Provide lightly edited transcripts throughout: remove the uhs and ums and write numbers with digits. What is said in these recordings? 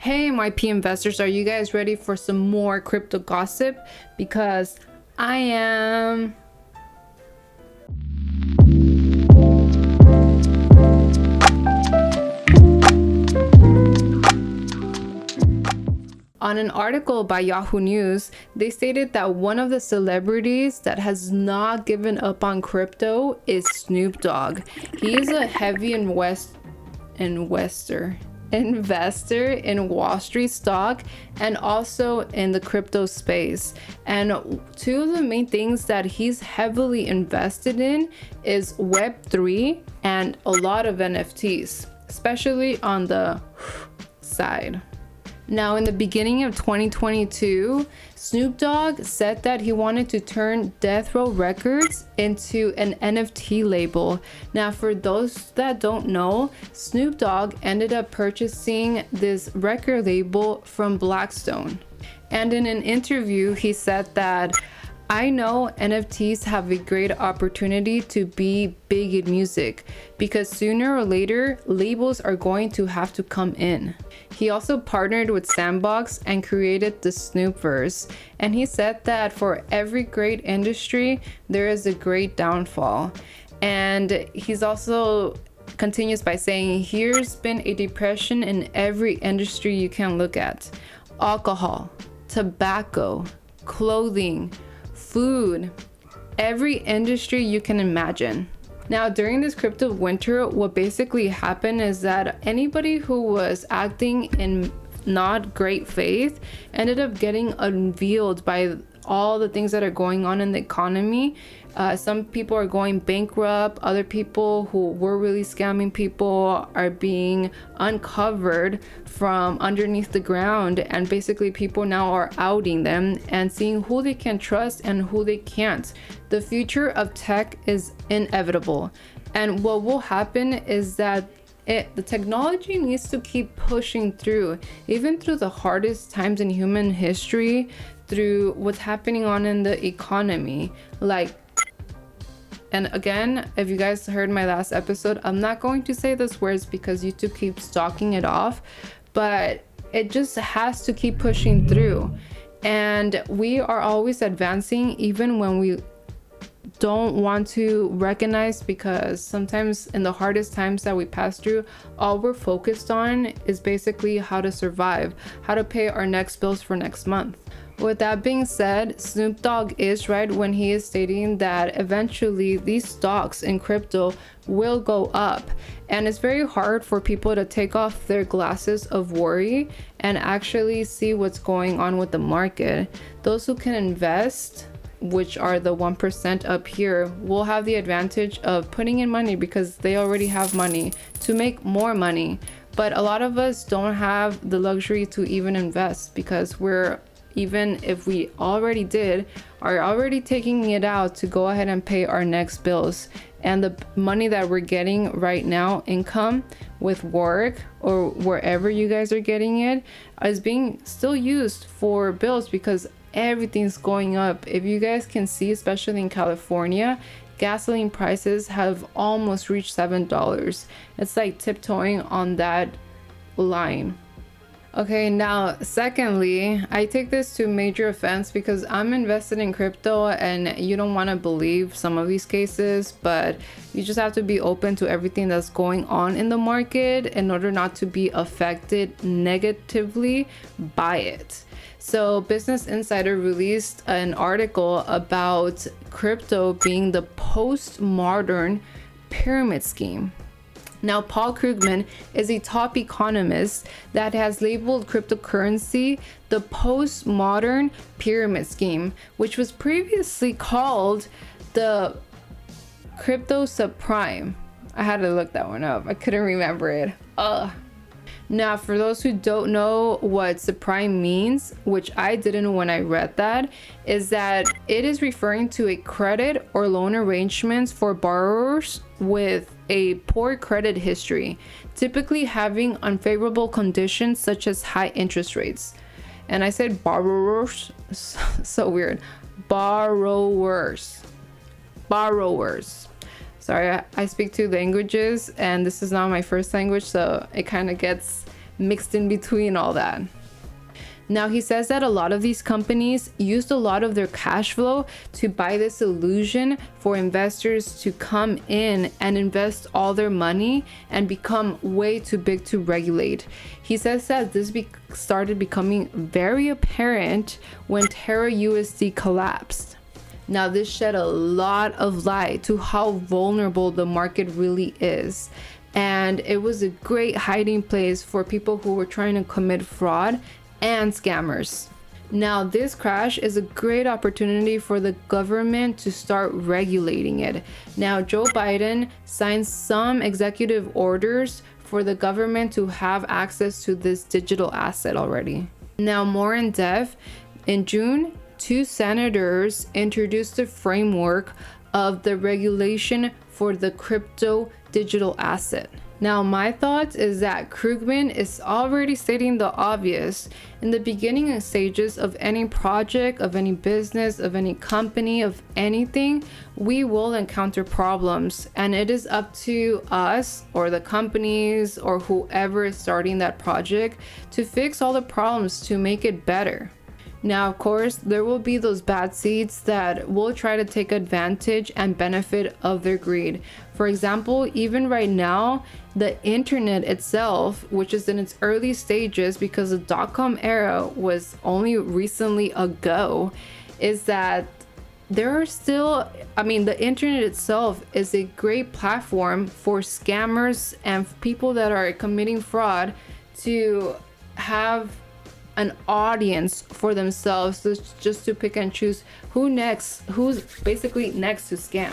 Hey, my P investors, are you guys ready for some more crypto gossip? Because I am. On an article by Yahoo News, they stated that one of the celebrities that has not given up on crypto is Snoop Dogg. He is a heavy investor in Wall Street stock and also in the crypto space. And two of the main things that he's heavily invested in is Web3 and a lot of NFTs, especially on the side. Now, in the beginning of 2022, Snoop Dogg said that he wanted to turn Death Row Records into an NFT label. Now, for those that don't know, Snoop Dogg ended up purchasing this record label from Blackstone. And in an interview, he said that I know NFTs have a great opportunity to be big in music because sooner or later, labels are going to have to come in. He also partnered with Sandbox and created the Snoopverse. And he said that for every great industry, there is a great downfall. And he's also continues by saying, here's been a depression in every industry you can look at: alcohol, tobacco, clothing, food, every industry you can imagine. Now, during this crypto winter, what basically happened is that anybody who was acting in not great faith ended up getting unveiled by all the things that are going on in the economy. Some people are going bankrupt. Other people who were really scamming people are being uncovered from underneath the ground. And basically people now are outing them and seeing who they can trust and who they can't. The future of tech is inevitable. And what will happen is that the technology needs to keep pushing through, even through the hardest times in human history, through what's happening on in the economy. And again, if you guys heard my last episode, I'm not going to say those words because YouTube keeps stalking it off, but it just has to keep pushing through. And we are always advancing even when we don't want to recognize, because sometimes in the hardest times that we pass through, all we're focused on is basically how to survive, how to pay our next bills for next month. With that being said, Snoop Dogg is right when he is stating that eventually these stocks in crypto will go up. And it's very hard for people to take off their glasses of worry and actually see what's going on with the market. Those who can invest, which are the 1% up here, will have the advantage of putting in money because they already have money to make more money. But a lot of us don't have the luxury to even invest because even if we already did, are already taking it out to go ahead and pay our next bills. And the money that we're getting right now, income with work or wherever you guys are getting it, is being still used for bills because everything's going up. If you guys can see, especially in California, gasoline prices have almost reached $7. It's like tiptoeing on that line. Okay, now secondly, I take this to major offense because I'm invested in crypto and you don't want to believe some of these cases, but you just have to be open to everything that's going on in the market in order not to be affected negatively by it. So Business Insider released an article about crypto being the postmodern pyramid scheme. Now, Paul Krugman is a top economist that has labeled cryptocurrency the postmodern pyramid scheme, which was previously called the crypto subprime. I had to look that one up. I couldn't remember it. Now, for those who don't know what subprime means, which I didn't when I read that, is that it is referring to a credit or loan arrangements for borrowers with a poor credit history, typically having unfavorable conditions such as high interest rates. And I said borrowers, so weird. Borrowers. Sorry, I speak two languages and this is not my first language, so it kind of gets mixed in between all that. Now, he says that a lot of these companies used a lot of their cash flow to buy this illusion for investors to come in and invest all their money and become way too big to regulate. He says that this started becoming very apparent when Terra USD collapsed. Now, this shed a lot of light to how vulnerable the market really is. And it was a great hiding place for people who were trying to commit fraud and scammers. Now, this crash is a great opportunity for the government to start regulating it. Now, Joe Biden signed some executive orders for the government to have access to this digital asset already. Now, more in depth, in June, 2 senators introduced the framework of the regulation for the crypto digital asset. Now, my thoughts is that Krugman is already stating the obvious. In the beginning stages of any project, of any business, of any company, of anything, we will encounter problems, and it is up to us or the companies or whoever is starting that project to fix all the problems to make it better. Now, of course, there will be those bad seeds that will try to take advantage and benefit of their greed. For example, even right now, the internet itself, which is in its early stages because the dot-com era was only recently ago, is that there are still, the internet itself is a great platform for scammers and people that are committing fraud to have an audience for themselves, just to pick and choose who's basically next to scam.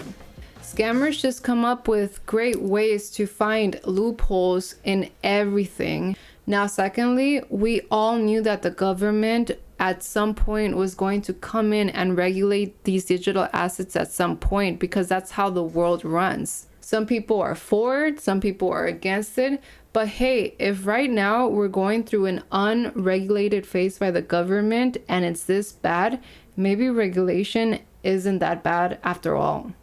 Scammers just come up with great ways to find loopholes in everything. Now, secondly, we all knew that the government at some point was going to come in and regulate these digital assets at some point, because that's how the world runs. Some people are for it, some people are against it. But hey, if right now we're going through an unregulated phase by the government and it's this bad, maybe regulation isn't that bad after all.